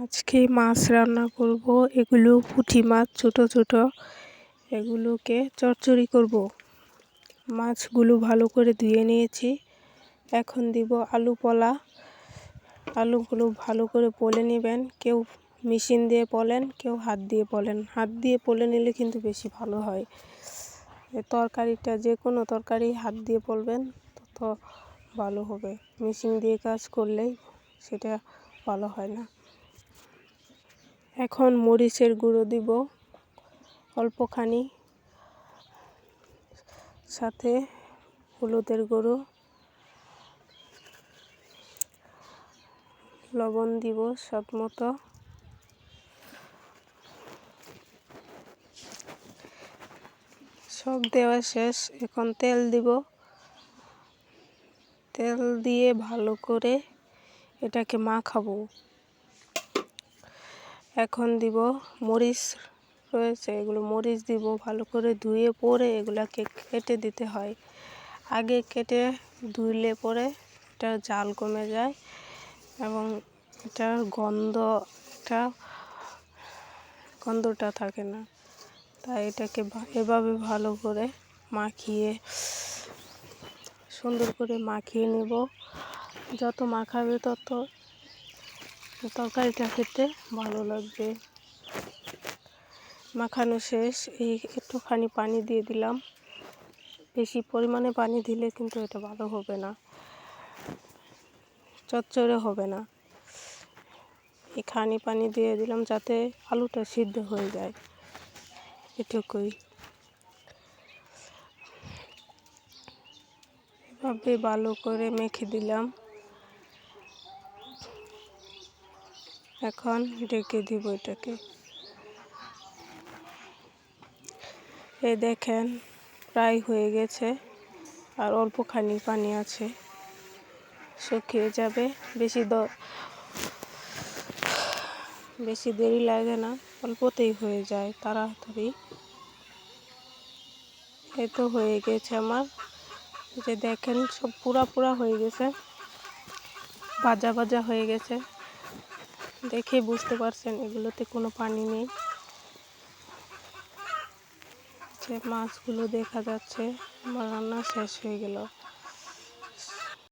আজকে মাছ রান্না করব। এগুলো পুঁটি মাছ, ছোট ছোট। এগুলোকে চচ্চড়ি করব। মাছগুলো ভালো করে ধুয়ে নিয়েছি। এখন দিব আলু পলা। আলুগুলো ভালো করে পলে নেবেন। কেউ মেশিন দিয়ে পলেন, কেউ হাত দিয়ে পলেন। হাত দিয়ে পলে নিলে কিন্তু বেশি ভালো হয়। তরকারিটা যে কোনো তরকারি হাত দিয়ে পলবেন তত ভালো হবে। মেশিন দিয়ে কাজ করলেই সেটা ভালো হয় না। এখন মরিচের গুঁড়ো দিব অল্পখানি, সাথে হলুদের গুঁড়ো, লবণ দিব স্বাদ মতো। সব দেওয়া শেষ। এখন তেল দিব। তেল দিয়ে ভালো করে এটাকে মাখাবো। এখন দিব মরিচ রয়েছে, এগুলো মরিচ দিব। ভালো করে ধুয়ে পরে এগুলাকে কেটে দিতে হয়। আগে কেটে ধুইলে পরে এটার ঝাল কমে যায় এবং এটার গন্ধটা থাকে না। তাই এটাকে এভাবে ভালো করে সুন্দর করে মাখিয়ে নেব। যত মাখাবে তত তরকারিটা খেতে ভালো লাগবে। মাখানো শেষ। একটুখানি পানি দিয়ে দিলাম। বেশি পরিমাণে পানি দিলে কিন্তু এটা ভালো হবে না, চচ্চড়ে হবে না। এখানি পানি দিয়ে দিলাম যাতে আলুটা সিদ্ধ হয়ে যায়, এটুকুই। এভাবে ভালো করে মেখে দিলাম। এখন ঢেকে দিব এটাকে। এই দেখেন প্রায় হয়ে গেছে, আর অল্পখানি পানি আছে, শুকিয়ে যাবে। বেশি দেরি লাগে না, অল্পতেই হয়ে যায় তাড়াতাড়ি। এই তো হয়ে গেছে আমার। যে দেখেন সব পুরা হয়ে গেছে, ভাজা ভাজা হয়ে গেছে। দেখে বুঝতে পারছেন এগুলোতে কোনো পানি নেই। যে মাছগুলো দেখা যাচ্ছে। আমার রান্না শেষ হয়ে গেল।